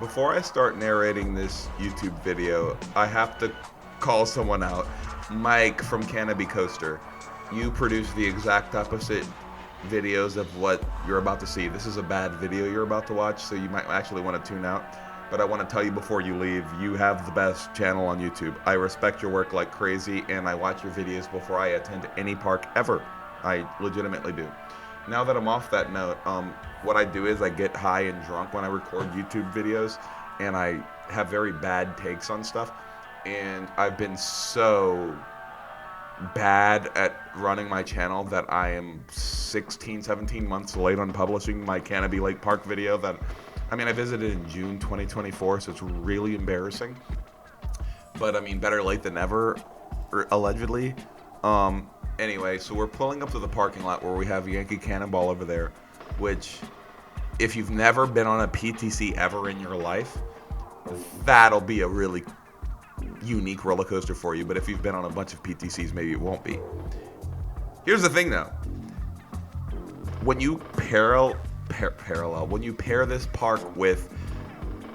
Before I start narrating this YouTube video, I have to call someone out. Mike from Canobie Coaster, you produce the exact opposite videos of what you're about to see. This is a bad video you're about to watch, so you might actually want to tune out. But I want to tell you before you leave, you have the best channel on YouTube. I respect your work like crazy, and I watch your videos before I attend any park ever. I legitimately do. Now that I'm off that note, what I do is I get high and drunk when I record YouTube videos, and I have very bad takes on stuff. And I've been so bad at running my channel that I am 16, 17 months late on publishing my Canobie Lake Park video I visited in June 2024, so it's really embarrassing. But, better late than never, allegedly. Anyway, so we're pulling up to the parking lot where we have Yankee Cannonball over there, which, if you've never been on a PTC ever in your life, that'll be a really unique roller coaster for you. But if you've been on a bunch of PTCs, maybe it won't be. Here's the thing, though. When you when you pair this park with,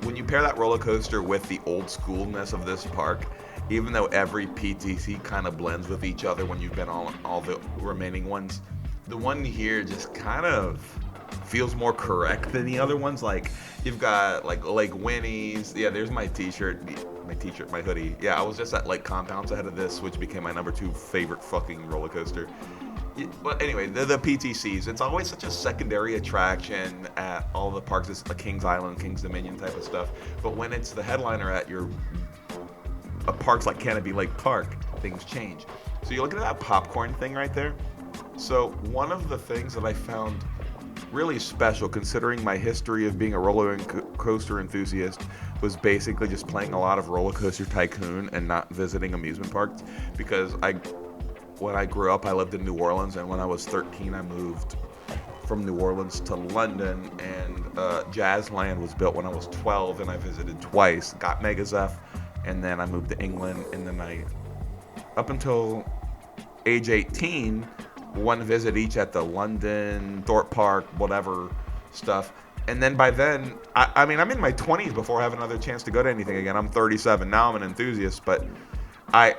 when you pair that roller coaster with the old schoolness of this park, even though every PTC kind of blends with each other when you've been on all the remaining ones, the one here just kind of feels more correct than the other ones. Like, you've got like Lake Winnie's. Yeah, there's my t-shirt, my hoodie. Yeah, I was just at Lake Compounds ahead of this, which became my number 2 favorite fucking roller coaster. But anyway, the PTCs, it's always such a secondary attraction at all the parks. It's like Kings Island, Kings Dominion type of stuff. But when it's the headliner at your parks like Canobie Lake Park, things change. So you look at that popcorn thing right there. So one of the things that I found really special, considering my history of being a roller coaster enthusiast, was basically just playing a lot of Roller Coaster Tycoon and not visiting amusement parks. Because when I grew up, I lived in New Orleans, and when I was 13, I moved from New Orleans to London, and Jazzland was built when I was 12, and I visited twice, got Mega Zeph, and then I moved to England, and then up until age 18, one visit each at the London, Thorpe Park, whatever stuff. And then by then, I'm in my 20s before I have another chance to go to anything again. I'm 37 now. I'm an enthusiast, but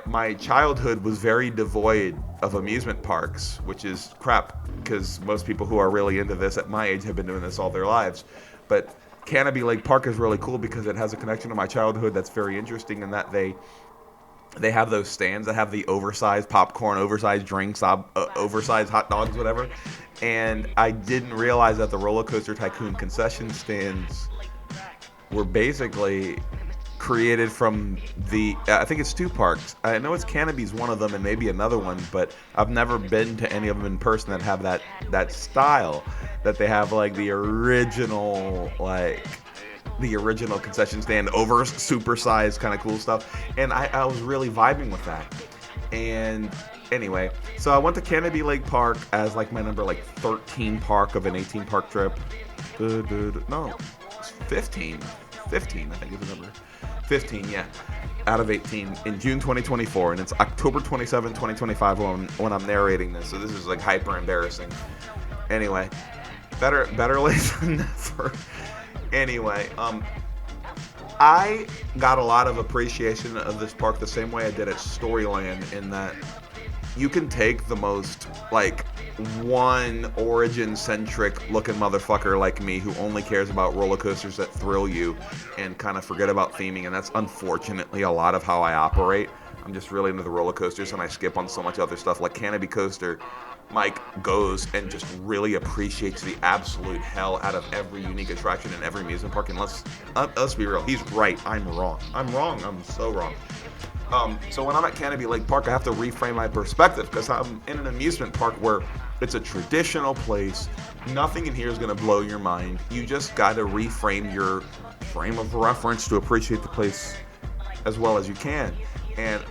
my childhood was very devoid of amusement parks, which is crap, because most people who are really into this at my age have been doing this all their lives. But Canobie Lake Park is really cool because it has a connection to my childhood that's very interesting, in that they have those stands that have the oversized popcorn, oversized drinks, oversized hot dogs, whatever. And I didn't realize that the Roller Coaster Tycoon concession stands were basically created from I think it's 2 parks. I know it's Canobie's one of them and maybe another one, but I've never been to any of them in person that have that style, that they have like the original concession stand, over supersized kind of cool stuff. And I was really vibing with that. And anyway, so I went to Canobie Lake Park as like my number 13 park of an 18 park trip. No, it's 15 I think is the number. 15, yeah, out of 18 in June 2024, and it's October 27, 2025 when I'm narrating this, so this is like hyper embarrassing. Anyway, better late than never. Anyway, I got a lot of appreciation of this park the same way I did at Storyland, in that you can take the most one origin-centric looking motherfucker like me who only cares about roller coasters that thrill you and kind of forget about theming, and that's unfortunately a lot of how I operate. I'm just really into the roller coasters, and I skip on so much other stuff. Like Canobie Coaster, Mike goes and just really appreciates the absolute hell out of every unique attraction in every amusement park, and let's be real, he's right, I'm wrong. I'm so wrong. So when I'm at Canobie Lake Park, I have to reframe my perspective, because I'm in an amusement park where it's a traditional place. Nothing in here is going to blow your mind. You just got to reframe your frame of reference to appreciate the place as well as you can. And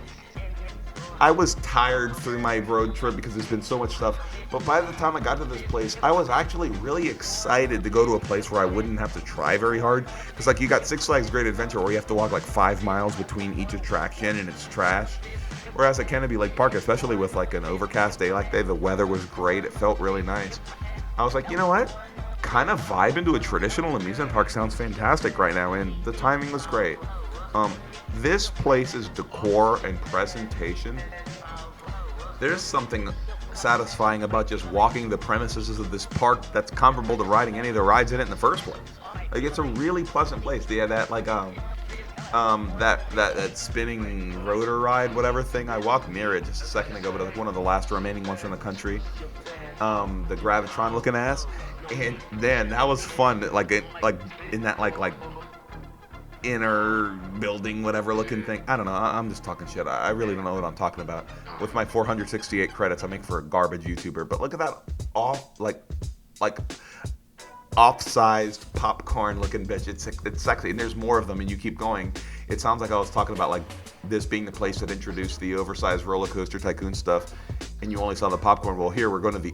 I was tired through my road trip because there's been so much stuff. But by the time I got to this place, I was actually really excited to go to a place where I wouldn't have to try very hard. Because you got Six Flags Great Adventure where you have to walk 5 miles between each attraction and it's trash. Whereas at Canobie Lake Park, especially with an overcast day like today, the weather was great. It felt really nice. I was like, you know what? kind of vibe into a traditional amusement park sounds fantastic right now, and the timing was great. This place's decor and presentation, there's something satisfying about just walking the premises of this park that's comparable to riding any of the rides in it in the first place. Like, it's a really pleasant place. They had that that spinning rotor ride, whatever thing. I walked near it just a second ago, but it was one of the last remaining ones from the country. The Gravitron looking ass, and then that was fun. Like in that like inner building, whatever looking thing. I don't know. I'm just talking shit. I really don't know what I'm talking about. With my 468 credits, I make for a garbage YouTuber. But look at that off-sized popcorn-looking bitch. It's sexy, and there's more of them, and you keep going. It sounds like I was talking about like this being the place that introduced the oversized roller coaster tycoon stuff, and you only saw the popcorn. Well, here we're going to the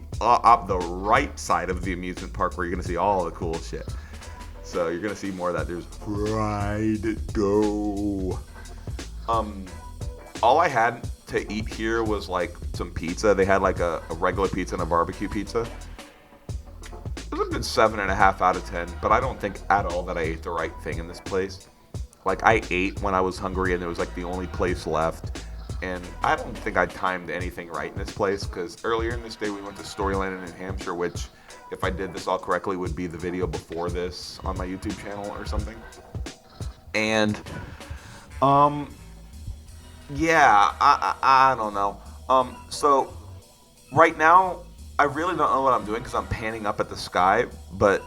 right side of the amusement park where you're going to see all the cool shit. So you're going to see more of that. There's Ride Go. All I had to eat here was like some pizza. They had like a regular pizza and a barbecue pizza. It was a good 7.5 out of 10, but I don't think at all that I ate the right thing in this place. Like, I ate when I was hungry and it was like the only place left. And I don't think I timed anything right in this place, because earlier in this day we went to Storyland in New Hampshire, which, if I did this all correctly, would be the video before this on my YouTube channel or something. And, yeah, I don't know. So, right now, I really don't know what I'm doing because I'm panning up at the sky, but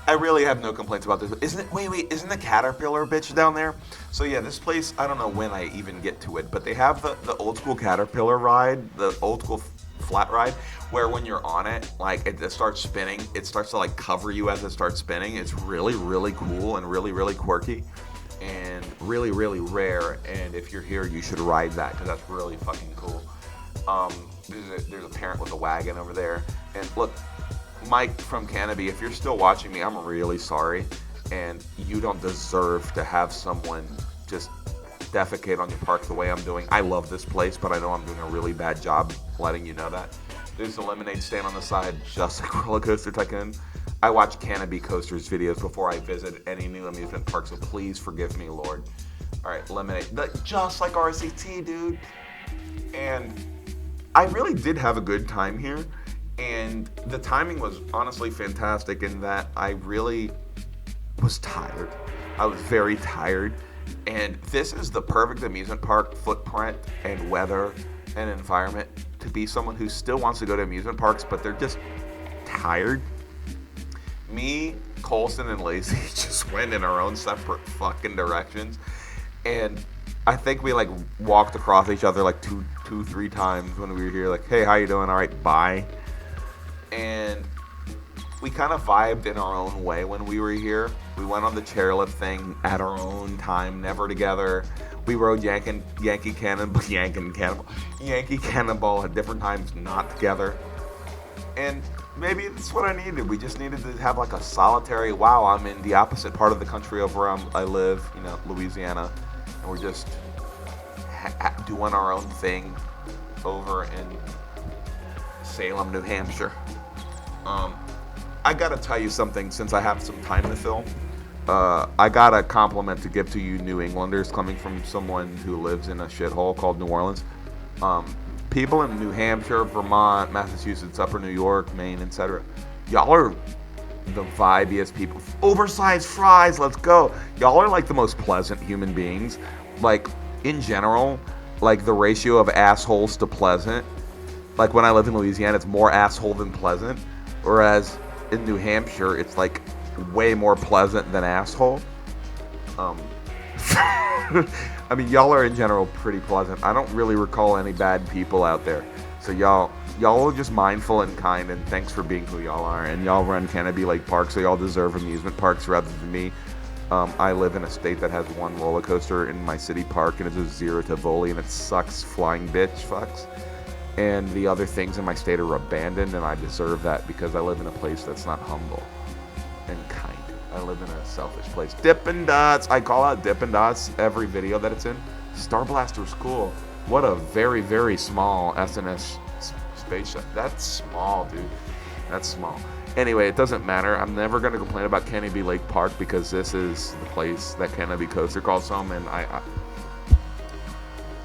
I really have no complaints about this. Isn't the Caterpillar bitch down there? So yeah, this place, I don't know when I even get to it, but they have the old school Caterpillar ride, the old school flat ride, where when you're on it, like it starts spinning, it starts to like cover you as it starts spinning. It's really, really cool and really, really quirky and really, really rare. And if you're here, you should ride that because that's really fucking cool. There's a parent with a wagon over there. And look, Mike from Canobie, if you're still watching me, I'm really sorry. And you don't deserve to have someone just defecate on your park the way I'm doing. I love this place, but I know I'm doing a really bad job letting you know that. There's a lemonade stand on the side, just like Roller Coaster Tycoon. I watch Canobie Coasters videos before I visit any new amusement park, so please forgive me, Lord. All right, lemonade, just like RCT, dude. And I really did have a good time here, and the timing was honestly fantastic in that I really was tired. I was very tired, and this is the perfect amusement park footprint and weather and environment to be someone who still wants to go to amusement parks, but they're just tired. Me, Colson, and Lacey just went in our own separate fucking directions, and I think we like walked across each other like two, 3 times when we were here. Like, hey, how you doing? All right, bye. And we kind of vibed in our own way when we were here. We went on the chairlift thing at our own time, never together. We rode Yankee Cannonball at different times, not together. And maybe that's what I needed. We just needed to have like a solitary, wow, I'm in the opposite part of the country of where I live, Louisiana. And we're just doing our own thing over in Salem, New Hampshire. I gotta tell you something since I have some time to film. I got a compliment to give to you New Englanders coming from someone who lives in a shithole called New Orleans. People in New Hampshire, Vermont, Massachusetts, Upper New York, Maine, etc. Y'all are the vibiest people. Oversized fries, let's go. Y'all are like the most pleasant human beings. Like, in general, like the ratio of assholes to pleasant. Like when I lived in Louisiana, it's more asshole than pleasant. Whereas in New Hampshire, it's like way more pleasant than asshole. I mean, y'all are in general pretty pleasant. I don't really recall any bad people out there. So y'all are just mindful and kind, and thanks for being who y'all are. And y'all run Canobie Lake Park, so y'all deserve amusement parks rather than me. I live in a state that has one roller coaster in my city park, and it's a 0 Tivoli, and it sucks flying bitch fucks. And the other things in my state are abandoned, and I deserve that because I live in a place that's not humble and kind. I live in a selfish place. Dippin' Dots. I call out Dippin' Dots every video that it's in. Star Blaster's cool. What a very, very small SNS spaceship. That's small, dude. That's small. Anyway, it doesn't matter. I'm never going to complain about Canobie Lake Park because this is the place that Canobie Coaster calls home, and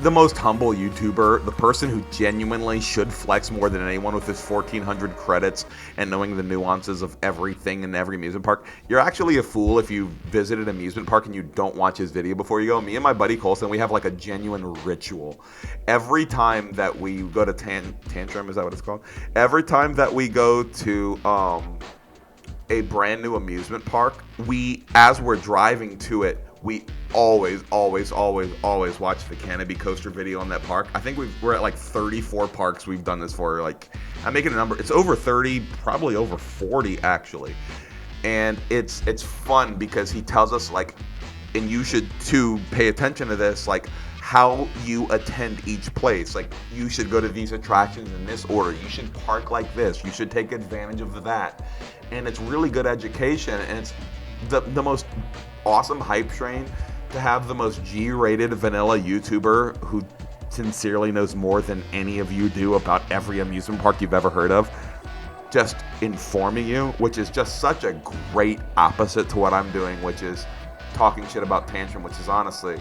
the most humble YouTuber, the person who genuinely should flex more than anyone with his 1,400 credits and knowing the nuances of everything in every amusement park. You're actually a fool if you visit an amusement park and you don't watch his video before you go. Me and my buddy Colson, we have like a genuine ritual. Every time that we go to Tantrum, is that what it's called? Every time that we go to a brand new amusement park, as we're driving to it, we always watch the Canobie Coaster video on that park. I think we're at like 34 parks we've done this for. Like, I'm making a number. It's over 30, probably over 40 actually. And it's fun because he tells us, like, and you should too pay attention to this, like how you attend each place. Like, you should go to these attractions in this order. You should park like this. You should take advantage of that. And it's really good education, and it's the most awesome hype train to have the most G-rated vanilla YouTuber who sincerely knows more than any of you do about every amusement park you've ever heard of, just informing you, which is just such a great opposite to what I'm doing, which is talking shit about Tantrum, which is honestly,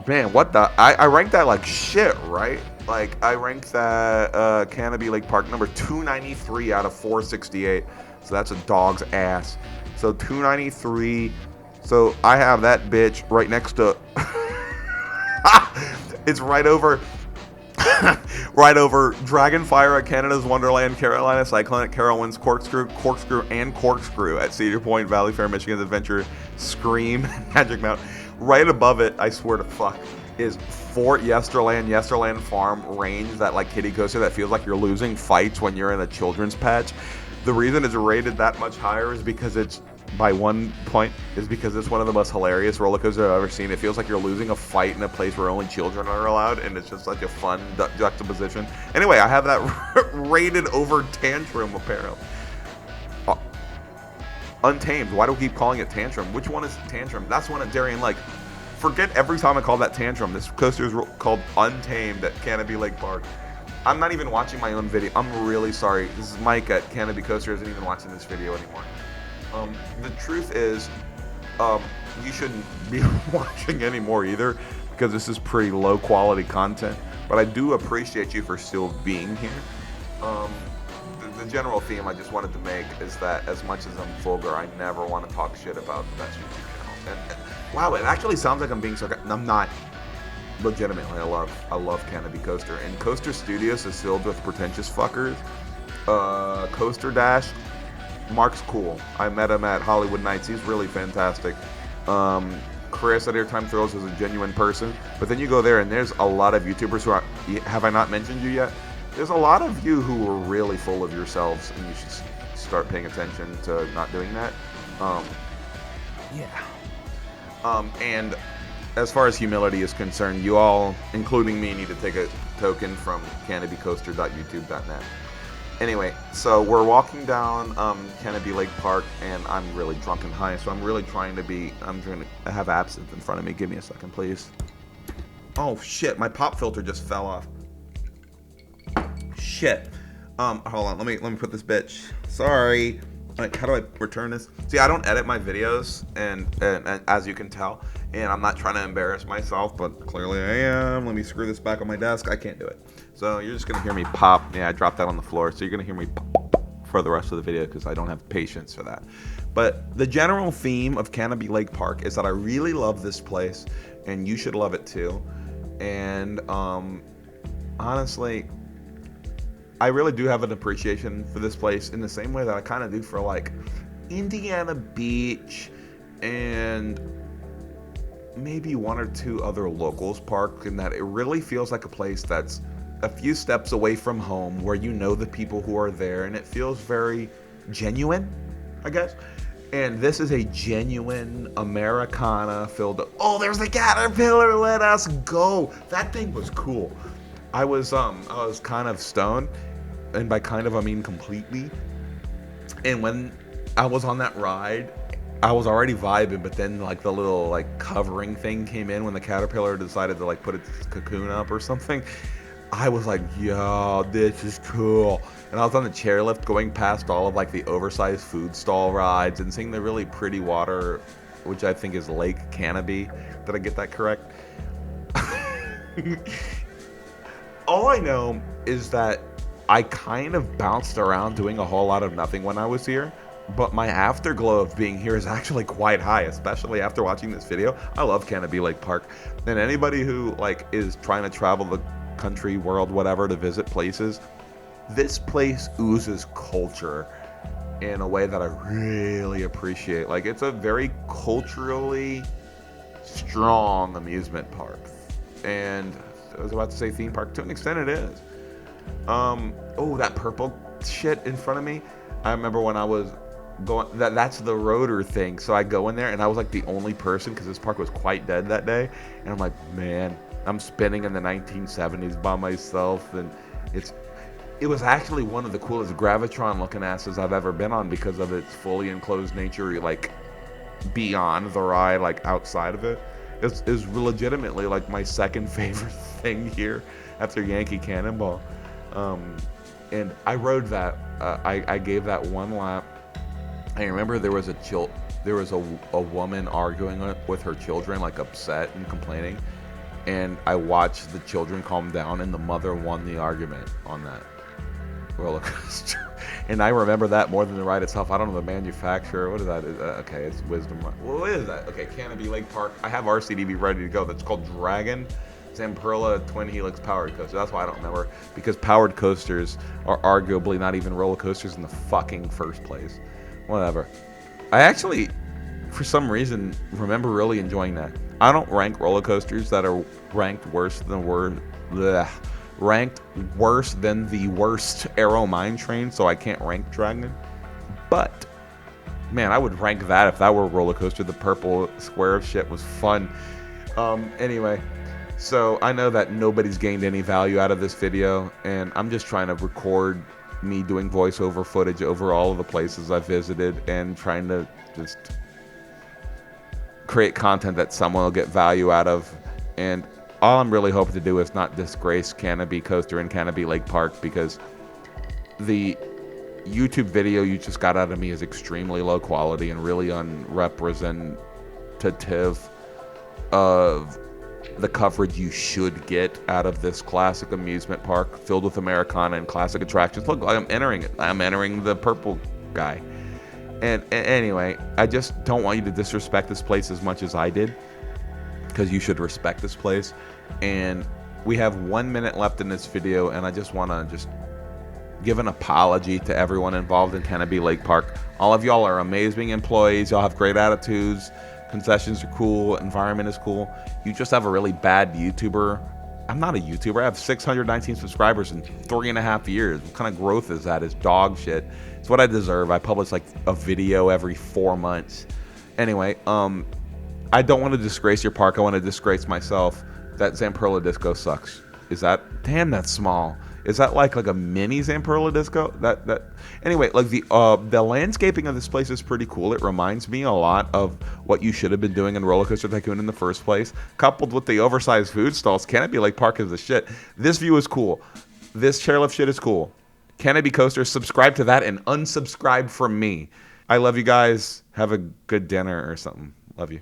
man, what the, I ranked that like shit, right? Like, I ranked that Canobie Lake Park number 293 out of 468, so that's a dog's ass. So 293. So I have that bitch right next to. It's right over Dragonfire at Canada's Wonderland, Carolina Cyclone at Carowinds, Corkscrew at Cedar Point, Valley Fair, Michigan's Adventure, Scream, Magic Mountain. Right above it, I swear to fuck, is Fort Yesterland Farm Range, that like kiddie coaster that feels like you're losing fights when you're in a children's patch. The reason it's rated that much higher is because it's, by one point, is because it's one of the most hilarious roller coasters I've ever seen. It feels like you're losing a fight in a place where only children are allowed, and it's just such a fun juxtaposition. Anyway, I have that rated over Tantrum, apparently. Untamed. Why do we keep calling it Tantrum? Which one is Tantrum? That's one at Darien Lake. Forget every time I call that Tantrum. This coaster is called Untamed at Canobie Lake Park. I'm not even watching my own video. I'm really sorry. This is Mike at Canobie Coaster, isn't even watching this video anymore. The truth is, you shouldn't be watching anymore either, because this is pretty low quality content. But I do appreciate you for still being here. The general theme I just wanted to make is that as much as I'm vulgar, I never want to talk shit about the best YouTube channels. And wow, it actually sounds like I'm being sarcastic. I'm not. Legitimately, I love Canobie Coaster, and Coaster Studios is filled with pretentious fuckers. Coaster Dash, Mark's cool. I met him at Hollywood Nights. He's really fantastic. Chris at Airtime Thrills is a genuine person. But then you go there, and there's a lot of YouTubers who are. Have I not mentioned you yet? There's a lot of you who are really full of yourselves, and you should start paying attention to not doing that. And as far as humility is concerned, you all, including me, need to take a token from canobiecoaster.youtube.net. Anyway, so we're walking down Canobie Lake Park, and I'm really drunk and high, so I'm trying to have absinthe in front of me. Give me a second, please. Oh, shit, my pop filter just fell off. Shit. Hold on, let me put this bitch. Sorry. Like, how do I return this? See, I don't edit my videos, and as you can tell, and I'm not trying to embarrass myself, but clearly I am. Let me screw this back on my desk. I can't do it. So you're just gonna hear me pop. Yeah, I dropped that on the floor, so you're gonna hear me pop for the rest of the video because I don't have patience for that. But the general theme of Canobie Lake Park is that I really love this place, and you should love it too. And honestly, I really do have an appreciation for this place in the same way that I kind of do for like Indiana Beach and maybe one or two other locals parks, in that it really feels like a place that's a few steps away from home, where you know the people who are there, and it feels very genuine, I guess. And this is a genuine Americana filled up. Oh, there's the caterpillar, let us go. That thing was cool. I was kind of stoned, and by kind of I mean completely. And when I was on that ride, I was already vibing, but then like the little like covering thing came in when the caterpillar decided to like put its cocoon up or something. I was like, yo, this is cool. And I was on the chairlift going past all of like the oversized food stall rides and seeing the really pretty water, which I think is Lake Canobie. Did I get that correct? All I know is that I kind of bounced around doing a whole lot of nothing when I was here, but my afterglow of being here is actually quite high, especially after watching this video. I love Canobie Lake Park, and anybody who like is trying to travel the country, world, whatever to visit places, this place oozes culture in a way that I really appreciate. Like, it's a very culturally strong amusement park, and I was about to say theme park. To an extent, it is. Oh, that purple shit in front of me. I remember when I was going. That's the rotor thing. So I go in there, and I was like the only person because this park was quite dead that day. And I'm like, man, I'm spinning in the 1970s by myself, and it was actually one of the coolest Gravitron-looking asses I've ever been on because of its fully enclosed nature, like beyond the ride, like outside of it. It's legitimately like my second favorite thing here after Yankee Cannonball. And I rode that. I gave that one lap. I remember there was a woman arguing with her children, like upset and complaining. And I watched the children calm down, and the mother won the argument on that roller coaster. And I remember that more than the ride itself. I don't know the manufacturer. What is that? Okay, it's Wisdom. What is that? Okay, Canobie Lake Park. I have RCDB ready to go. That's called Dragon Zamperla Twin Helix Powered Coaster. That's why I don't remember, because powered coasters are arguably not even roller coasters in the fucking first place. Whatever. I actually, for some reason, remember really enjoying that. I don't rank roller coasters that are ranked worse than the worst Aero Mine Train, so I can't rank Dragon. But man, I would rank that if that were a roller coaster. The purple square of shit was fun. Anyway, so I know that nobody's gained any value out of this video, and I'm just trying to record me doing voiceover footage over all of the places I've visited and trying to just create content that someone will get value out of. And all I'm really hoping to do is not disgrace Canobie Coaster and Canobie Lake Park, because the YouTube video you just got out of me is extremely low quality and really unrepresentative of the coverage you should get out of this classic amusement park filled with Americana and classic attractions. Look, I'm entering it. I'm entering the purple guy. And anyway, I just don't want you to disrespect this place as much as I did, because you should respect this place. And we have 1 minute left in this video, and I just want to just give an apology to everyone involved in Canobie Lake Park. All of y'all are amazing employees. Y'all have great attitudes. Concessions are cool. Environment is cool. You just have a really bad YouTuber. I'm not a YouTuber. I have 619 subscribers in 3.5 years. What kind of growth is that? It's dog shit. It's what I deserve. I publish like a video every 4 months. Anyway, I don't want to disgrace your park. I want to disgrace myself. That Zamperla Disco sucks. Is that? Damn, that's small. Is that like a mini Zamperla Disco? Anyway, like the landscaping of this place is pretty cool. It reminds me a lot of what you should have been doing in Roller Coaster Tycoon in the first place. Coupled with the oversized food stalls, Canobie Lake Park is the shit. This view is cool. This chairlift shit is cool. Canobie Coaster, subscribe to that and unsubscribe from me. I love you guys. Have a good dinner or something. Love you.